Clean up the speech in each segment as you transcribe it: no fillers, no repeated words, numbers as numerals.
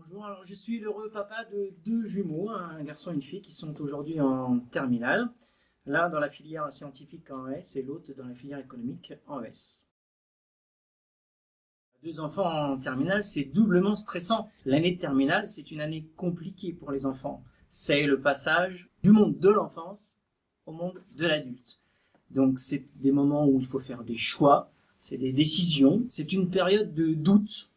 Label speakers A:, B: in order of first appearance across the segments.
A: Bonjour, alors je suis l'heureux papa de deux jumeaux, un garçon et une fille, qui sont aujourd'hui en terminale. L'un dans la filière scientifique en ES et l'autre dans la filière économique en ES. Deux enfants en terminale, c'est doublement stressant. L'année de terminale, c'est une année compliquée pour les enfants. C'est le passage du monde de l'enfance au monde de l'adulte. Donc c'est des moments où il faut faire des choix, c'est des décisions, c'est une période de doute.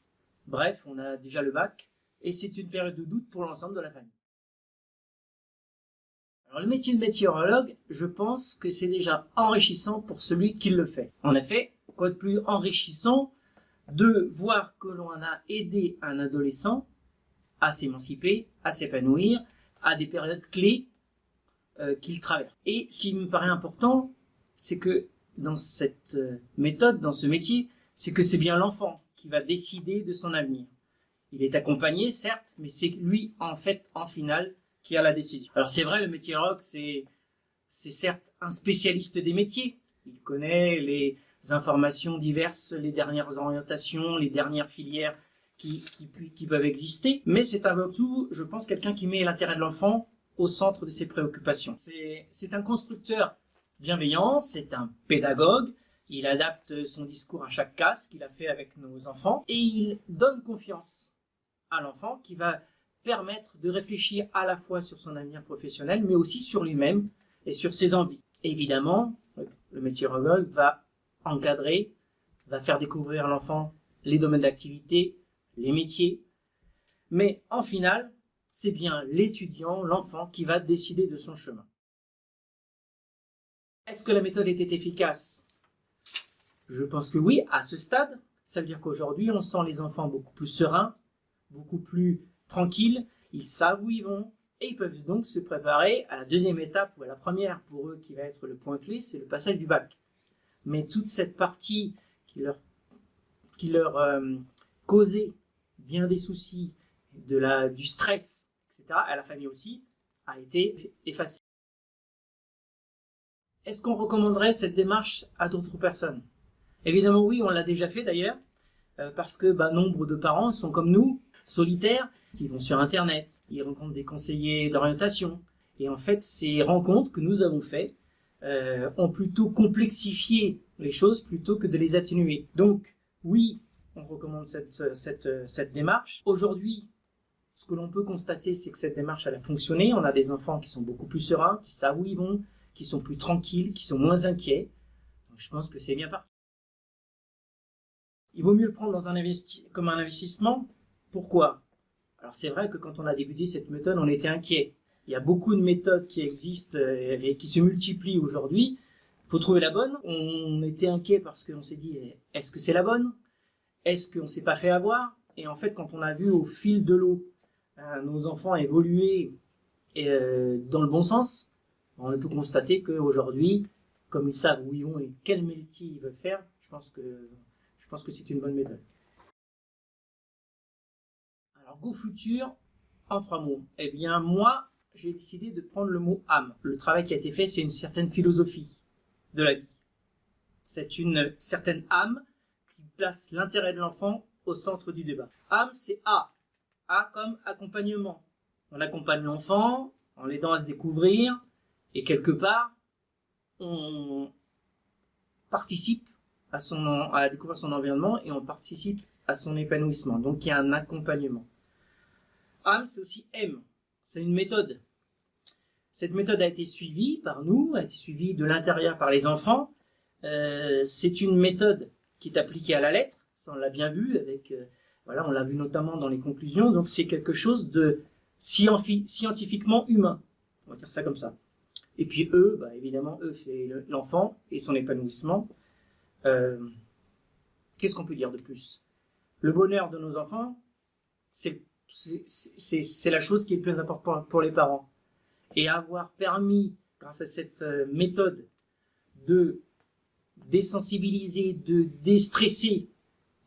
A: Bref, on a déjà le bac, et c'est une période de doute pour l'ensemble de la famille. Alors le métier de météorologue, je pense que c'est déjà enrichissant pour celui qui le fait. En effet, quoi de plus enrichissant de voir que l'on a aidé un adolescent à s'émanciper, à s'épanouir, à des périodes clés qu'il traverse. Et ce qui me paraît important, c'est que dans cette méthode, dans ce métier, c'est que c'est bien l'enfant qui va décider de son avenir. Il est accompagné, certes, mais c'est lui, en fait, en finale, qui a la décision. Alors c'est vrai, le météorologue, c'est certes un spécialiste des métiers. Il connaît les informations diverses, les dernières orientations, les dernières filières qui peuvent exister. Mais c'est avant tout, je pense, quelqu'un qui met l'intérêt de l'enfant au centre de ses préoccupations. C'est un constructeur bienveillant, c'est un pédagogue. Il adapte son discours à chaque cas, ce qu'il a fait avec nos enfants. Et il donne confiance à l'enfant qui va permettre de réfléchir à la fois sur son avenir professionnel, mais aussi sur lui-même et sur ses envies. Évidemment, le météorologue va encadrer, va faire découvrir à l'enfant les domaines d'activité, les métiers, mais en finale, c'est bien l'étudiant, l'enfant, qui va décider de son chemin. Est-ce que la méthode était efficace ? Je pense que oui, à ce stade. Ça veut dire qu'aujourd'hui, on sent les enfants beaucoup plus sereins, beaucoup plus tranquilles, ils savent où ils vont, et ils peuvent donc se préparer à la deuxième étape, ou à la première pour eux qui va être le point clé, c'est le passage du bac. Mais toute cette partie qui leur causait bien des soucis, du stress, etc., à la famille aussi, a été effacée. Est-ce qu'on recommanderait cette démarche à d'autres personnes ? Évidemment oui, on l'a déjà fait d'ailleurs, parce que nombre de parents sont comme nous, solitaires. Ils vont sur internet, ils rencontrent des conseillers d'orientation, et en fait ces rencontres que nous avons faites ont plutôt complexifié les choses plutôt que de les atténuer. Donc oui, on recommande cette démarche. Aujourd'hui, ce que l'on peut constater, c'est que cette démarche elle a fonctionné. On a des enfants qui sont beaucoup plus sereins, qui savent où ils vont, qui sont plus tranquilles, qui sont moins inquiets. Donc je pense que c'est bien parti. Il vaut mieux le prendre comme un investissement. Pourquoi ? Alors c'est vrai que quand on a débuté cette méthode, on était inquiet. Il y a beaucoup de méthodes qui existent et qui se multiplient aujourd'hui. Il faut trouver la bonne. On était inquiet parce qu'on s'est dit, est-ce que c'est la bonne ? Est-ce qu'on ne s'est pas fait avoir ? Et en fait, quand on a vu au fil de l'eau nos enfants évoluer dans le bon sens, on peut constater qu'aujourd'hui, comme ils savent où ils vont et quel métier ils veulent faire, je pense que c'est une bonne méthode. Alors, Go Futur, en 3 mots. Eh bien, moi, j'ai décidé de prendre le mot âme. Le travail qui a été fait, c'est une certaine philosophie de la vie. C'est une certaine âme qui place l'intérêt de l'enfant au centre du débat. Âme, c'est A. A comme accompagnement. On accompagne l'enfant en l'aidant à se découvrir et quelque part, on participe à découvrir son environnement et on participe à son épanouissement. Donc il y a un accompagnement. âme, c'est aussi M. C'est une méthode. Cette méthode a été suivie par nous, a été suivie de l'intérieur par les enfants. C'est une méthode qui est appliquée à la lettre. Ça, on l'a bien vu avec, on l'a vu notamment dans les conclusions. Donc c'est quelque chose de scientifiquement humain. On va dire ça comme ça. Et puis eux, évidemment, c'est l'enfant et son épanouissement. Qu'est-ce qu'on peut dire de plus ? Le bonheur de nos enfants, c'est la chose qui est le plus importante pour les parents. Et avoir permis, grâce à cette méthode, de désensibiliser, de déstresser,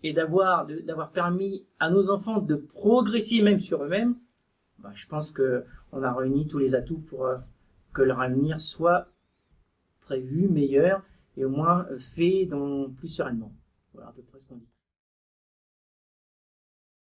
A: et d'avoir permis à nos enfants de progresser même sur eux-mêmes, je pense qu'on a réuni tous les atouts pour que leur avenir soit prévu, meilleur, et au moins fait plus sereinement. Voilà à peu près ce qu'on dit.